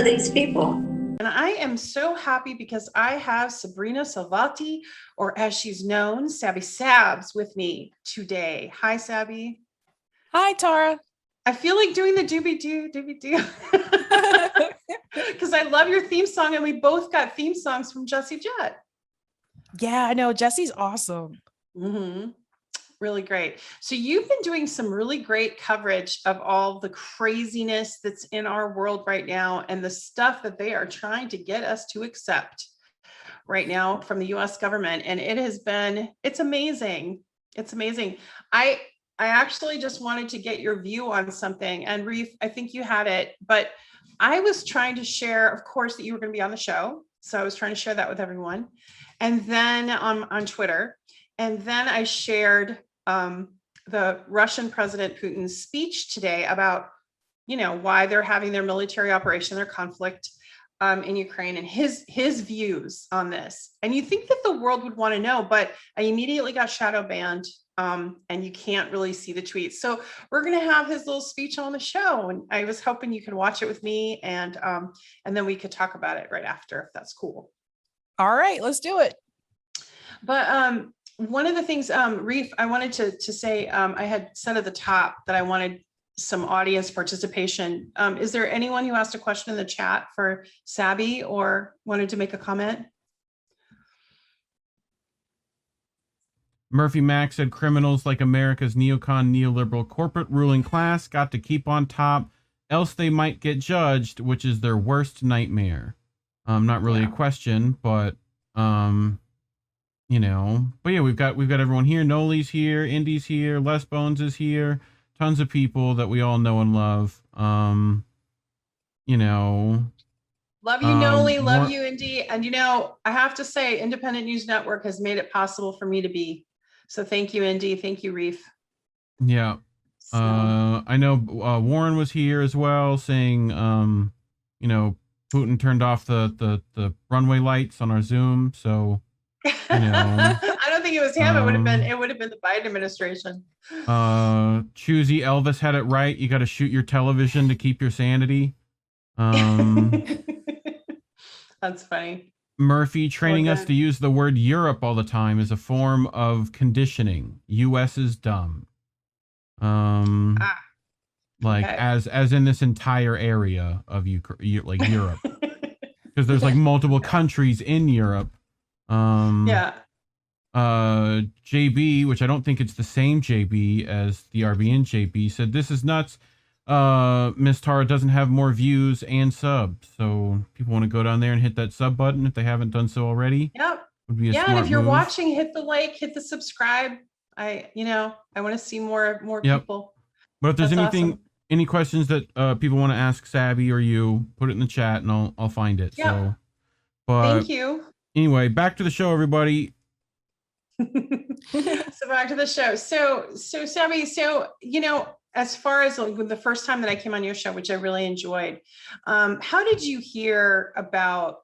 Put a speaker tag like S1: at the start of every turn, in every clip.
S1: are these people?
S2: And I am so happy because I have Sabrina Salvati, or as she's known, Sabby Sabs, with me today. Hi, Sabby.
S3: Hi, Tara.
S2: I feel like doing the doobie-doo because I love your theme song, and we both got theme songs from Jessie Jett.
S3: Yeah, I know. Jessie's awesome.
S2: Mm-hmm. Really great. So you've been doing some really great coverage of all the craziness that's in our world right now and the stuff that they are trying to get us to accept right now from the US government. And it's amazing. It's amazing. I actually just wanted to get your view on something, and Reade, I think you had it, but I was trying to share, of course, that you were going to be on the show. So I was trying to share that with everyone. And then on Twitter, and then I shared the Russian President Putin's speech today about, why they're having their military operation, their conflict in Ukraine, and his views on this. And you think that the world would want to know, but I immediately got shadow banned, and you can't really see the tweets. So we're going to have his little speech on the show, and I was hoping you could watch it with me, and then we could talk about it right after, if that's cool.
S3: All right, let's do it.
S2: But one of the things, Reade, I wanted to say, I had said at the top that I wanted some audience participation. Is there anyone who asked a question in the chat for Sabby or wanted to make a comment?
S4: Murphy Mack said criminals like America's neocon neoliberal corporate ruling class got to keep on top, else they might get judged, which is their worst nightmare. Not really a question, but but yeah, we've got everyone here. Noli's here, Indy's here, Les Bones is here, tons of people that we all know and love.
S2: Love you, Noli, love you, Indy. And I have to say, Independent News Network has made it possible for me to be. So thank you, Indy. Thank you, Reade.
S4: Yeah. So. I know Warren was here as well, saying Putin turned off the runway lights on our Zoom, so
S2: I don't think it was him. It would have been the Biden administration.
S4: Choosy Elvis had it right. You got to shoot your television to keep your sanity.
S2: That's funny.
S4: Murphy training us to use the word Europe all the time is a form of conditioning. US is dumb. As in this entire area of like Europe, because there's like multiple countries in Europe. JB, which I don't think it's the same JB as the RBN JB, said this is nuts. Miss Tara doesn't have more views and subs, so people want to go down there and hit that sub button if they haven't done so already.
S2: Yep.
S4: Would be a
S2: and
S4: smart
S2: if you're
S4: move.
S2: watching, hit the like, hit the subscribe. I want to see more people.
S4: But if there's any questions that people want to ask Sabby or you, put it in the chat and I'll find it. So, but
S2: thank you.
S4: Anyway, back to the show, everybody.
S2: So back to the show. So Sabby, as far as the first time that I came on your show, which I really enjoyed, how did you hear about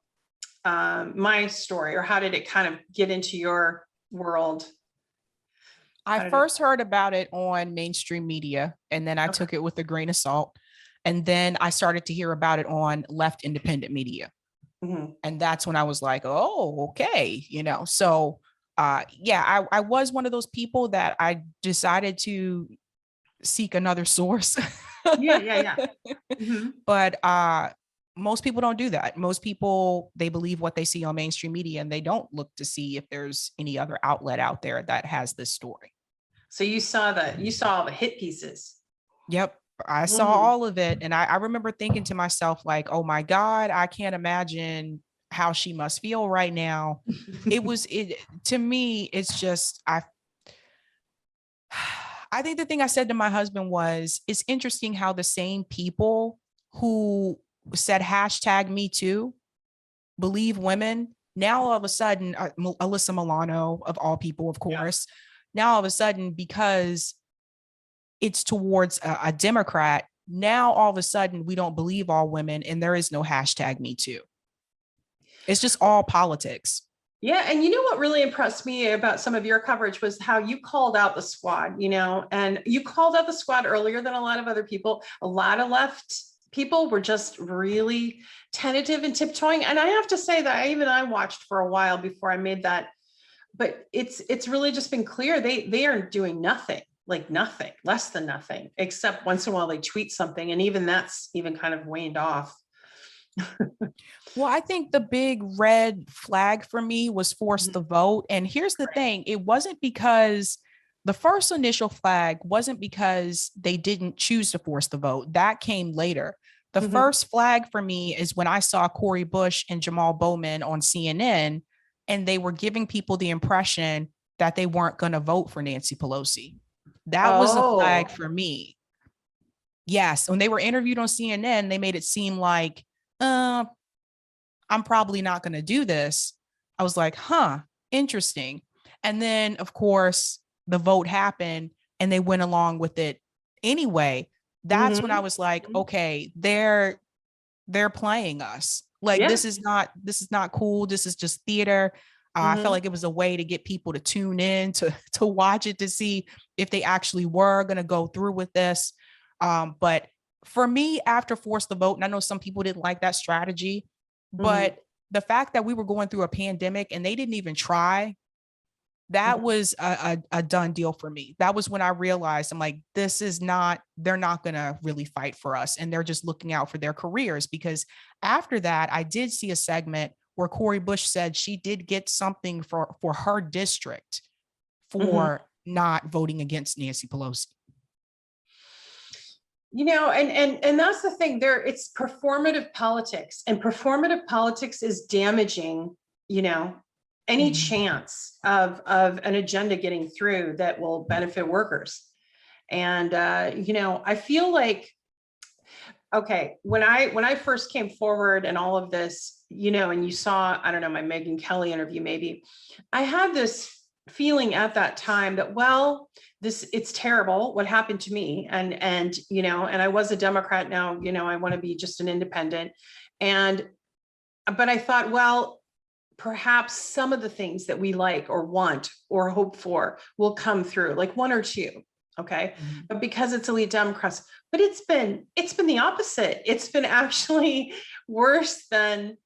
S2: my story, or how did it kind of get into your world?
S3: I first heard about it on mainstream media, and then I took it with a grain of salt. And then I started to hear about it on left independent media. Mm-hmm. And that's when I was like, oh, okay. So I was one of those people that I decided to seek another source.
S2: Yeah. Mm-hmm.
S3: But most people don't do that. Most people, they believe what they see on mainstream media, and they don't look to see if there's any other outlet out there that has this story.
S2: So you saw all the hit pieces.
S3: Yep. I saw all of it. And I remember thinking to myself, like, oh my God, I can't imagine how she must feel right now. To me, it's just, I think the thing I said to my husband was, it's interesting how the same people who said #MeToo believe women, now all of a sudden, Alyssa Milano of all people, of course, now all of a sudden, because it's towards a Democrat, now all of a sudden we don't believe all women, and there is no #MeToo. It's just all politics.
S2: Yeah. And what really impressed me about some of your coverage was how you called out the squad, and you called out the squad earlier than a lot of other people. A lot of left people were just really tentative and tiptoeing. And I have to say that I watched for a while before I made that, but it's really just been clear. They are doing nothing, like nothing, less than nothing, except once in a while they tweet something. And even that's even kind of waned off.
S3: Well, I think the big red flag for me was force the vote. And here's the thing, it wasn't because the first initial flag wasn't because they didn't choose to force the vote. That came later. The first flag for me is when I saw Cori Bush and Jamal Bowman on CNN, and they were giving people the impression that they weren't going to vote for Nancy Pelosi. That was a flag for me. Yes, when they were interviewed on CNN, they made it seem like, I'm probably not going to do this. I was like, huh, interesting. And then, of course, the vote happened and they went along with it anyway. That's when I was like, okay, they're playing us. Like, this is not cool. This is just theater. I felt like it was a way to get people to tune in to watch it, to see if they actually were going to go through with this. But for me, after force the vote, and I know some people didn't like that strategy, but the fact that we were going through a pandemic and they didn't even try, that was a done deal for me. That was when I realized, I'm like, they're not going to really fight for us. And they're just looking out for their careers. Because after that, I did see a segment where Cori Bush said she did get something for her district for not voting against Nancy Pelosi.
S2: You know, and that's the thing there. It's performative politics, and performative politics is damaging, you know, any chance of an agenda getting through that will benefit workers. And, you know, I feel like, okay, when I first came forward and all of this, you know, and you saw, I don't know, my Megyn Kelly interview, maybe, I had this feeling at that time that, well, it's terrible what happened to me. And, you know, and I was a Democrat. Now, you know, I want to be just an independent. But I thought, well, perhaps some of the things that we like or want or hope for will come through, like one or two. Okay. But because it's elite Democrats, but it's been the opposite. It's been actually worse than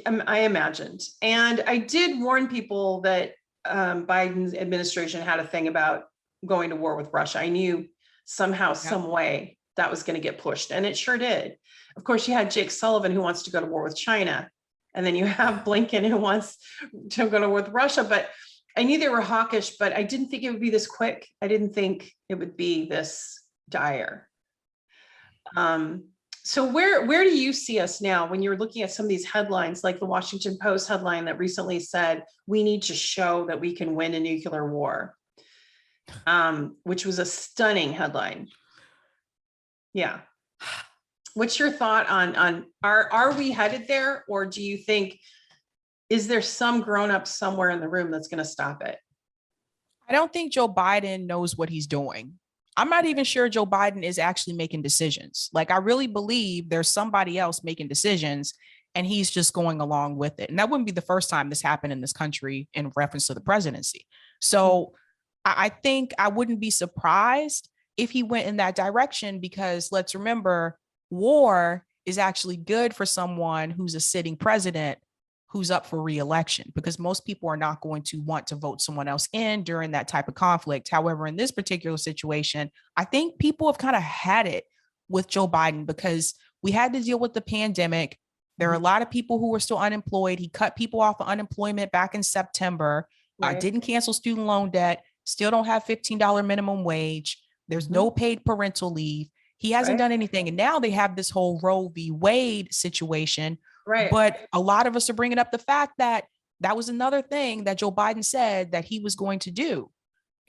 S2: I imagined. And I did warn people that Biden's administration had a thing about going to war with Russia. I knew somehow, some way that was going to get pushed, and it sure did. Of course, you had Jake Sullivan, who wants to go to war with China, and then you have Blinken, who wants to go to war with Russia. But I knew they were hawkish, but I didn't think it would be this quick. I didn't think it would be this dire. So where do you see us now when you're looking at some of these headlines, like the Washington Post headline that recently said, we need to show that we can win a nuclear war, which was a stunning headline. Yeah. What's your thought on are we headed there, or do you think, is there some grown-up somewhere in the room that's going to stop it?
S3: I don't think Joe Biden knows what he's doing. I'm not even sure Joe Biden is actually making decisions. Like, I really believe there's somebody else making decisions and he's just going along with it. And that wouldn't be the first time this happened in this country in reference to the presidency. So I think I wouldn't be surprised if he went in that direction, because let's remember, war is actually good for someone who's a sitting president who's up for re-election, because most people are not going to want to vote someone else in during that type of conflict. However, in this particular situation, I think people have kind of had it with Joe Biden, because we had to deal with the pandemic. There are a lot of people who were still unemployed. He cut people off of unemployment back in September, didn't cancel student loan debt, still don't have $15 minimum wage. There's no paid parental leave. He hasn't done anything. And now they have this whole Roe v. Wade situation. But a lot of us are bringing up the fact that that was another thing that Joe Biden said that he was going to do,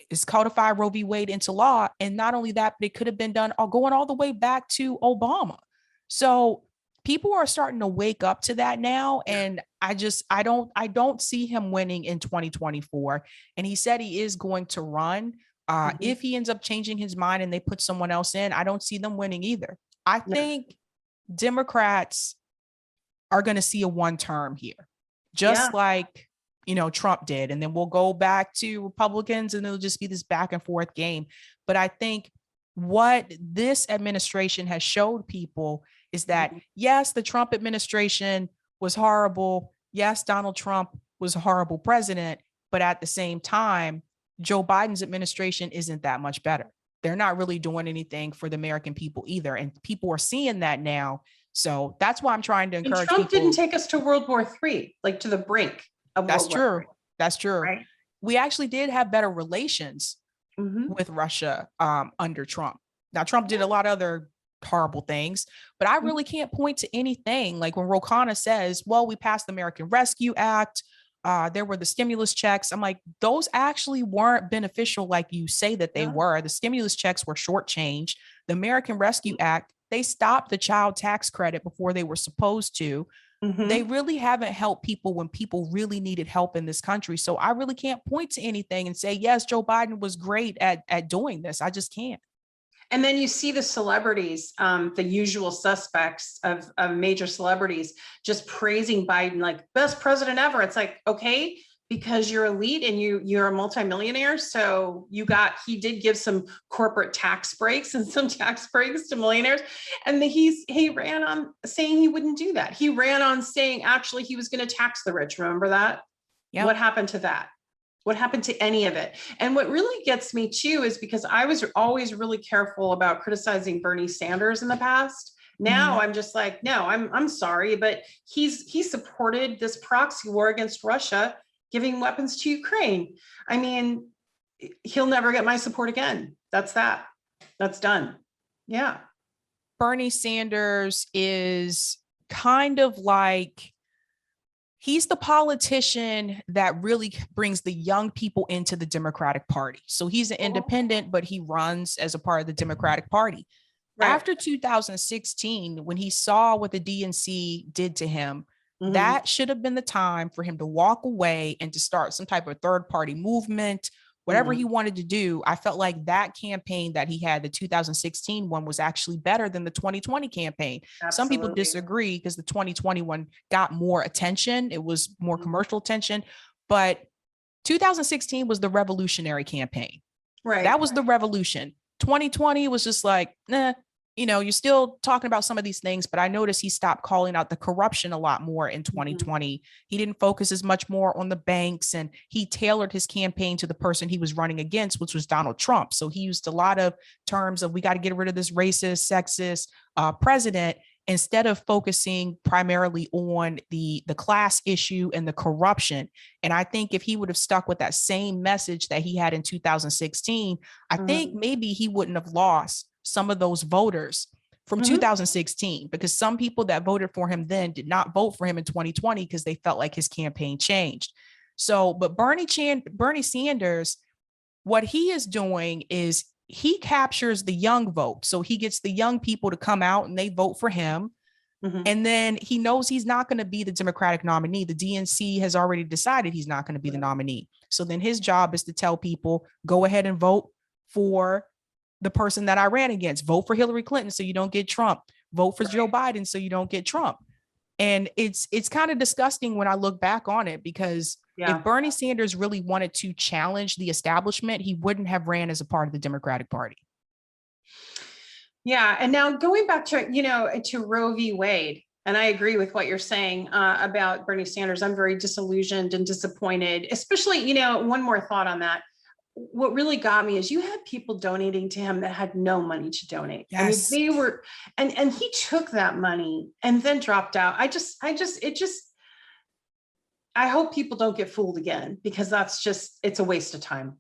S3: is codify Roe v. Wade into law. And not only that, but it could have been done going all the way back to Obama. So people are starting to wake up to that now. And I don't see him winning in 2024. And he said he is going to run. If he ends up changing his mind and they put someone else in, I don't see them winning either. I think Democrats are going to see a one term here, just like, you know, Trump did. And then we'll go back to Republicans and it'll just be this back and forth game. But I think what this administration has showed people is that, yes, the Trump administration was horrible. Yes, Donald Trump was a horrible president, but at the same time, Joe Biden's administration isn't that much better. They're not really doing anything for the American people either. And people are seeing that now. So that's why I'm trying to
S2: And
S3: encourage
S2: Trump
S3: people.
S2: didn't take us to World War III, like to the brink of
S3: That's
S2: World War
S3: true.
S2: III,
S3: That's true.
S2: right?
S3: We actually did have better relations
S2: Mhm.
S3: with Russia under Trump. Now, Trump did a lot of other horrible things, but I really can't point to anything. Like when Ro Khanna says, well, we passed the American Rescue Act, there were the stimulus checks. I'm like, those actually weren't beneficial like you say that they
S2: Yeah.
S3: were. The stimulus checks were shortchanged. The American Rescue Act, they stopped the child tax credit before they were supposed to.
S2: Mhm.
S3: They really haven't helped people when people really needed help in this country. So I really can't point to anything and say, yes, Joe Biden was great at doing this. I just can't.
S2: And then you see the celebrities, the usual suspects of major celebrities, just praising Biden like best president ever. It's like, okay, because you're elite and you're a multimillionaire. So he did give some corporate tax breaks and some tax breaks to millionaires. And he ran on saying he wouldn't do that. He ran on saying actually he was going to tax the rich. Remember that?
S3: Yep.
S2: What happened to that? What happened to any of it? And what really gets me too is because I was always really careful about criticizing Bernie Sanders in the past. Now I'm just like, no, I'm sorry, but he supported this proxy war against Russia, giving weapons to Ukraine. I mean, he'll never get my support again. That's done. Yeah.
S3: Bernie Sanders is kind of like, he's the politician that really brings the young people into the Democratic Party. So he's an independent, but he runs as a part of the Democratic Party.
S2: Right.
S3: After 2016, when he saw what the DNC did to him,
S2: Mhm.
S3: that should have been the time for him to walk away and to start some type of third party movement, whatever he wanted to do. I felt like that campaign that he had, the 2016 one, was actually better than the 2020 campaign. Some people
S2: Absolutely.
S3: disagree because the 2020 one got more attention. It was more commercial attention, but 2016 was the revolutionary campaign.
S2: Right.
S3: That was the revolution. 2020 was just like, nah, you're still talking about some of these things, but I noticed he stopped calling out the corruption a lot more in 2020. He didn't focus as much more on the banks, and he tailored his campaign to the person he was running against, which was Donald Trump. So he used a lot of terms of, we got to get rid of this racist, sexist president, instead of focusing primarily on the class issue and the corruption. And I think if he would have stuck with that same message that he had in 2016, I think maybe he wouldn't have lost some of those voters from 2016, because some people that voted for him then did not vote for him in 2020 because they felt like his campaign changed. So, but Bernie Sanders, what he is doing is he captures the young vote. So he gets the young people to come out and they vote for him. And then he knows he's not going to be the Democratic nominee. The DNC has already decided he's not going to be the nominee. So then his job is to tell people, go ahead and vote for the person that I ran against. Vote for Hillary Clinton so you don't get Trump. Vote for Joe Biden so you don't get Trump. And it's kind of disgusting when I look back on it, because if Bernie Sanders really wanted to challenge the establishment, he wouldn't have ran as a part of the Democratic Party.
S2: Yeah. And now going back to, to Roe v. Wade, and I agree with what you're saying about Bernie Sanders. I'm very disillusioned and disappointed, especially, one more thought on that. What really got me is you had people donating to him that had no money to donate.
S3: Yes.
S2: I mean, they were, and he took that money and then dropped out. I hope people don't get fooled again, because it's a waste of time.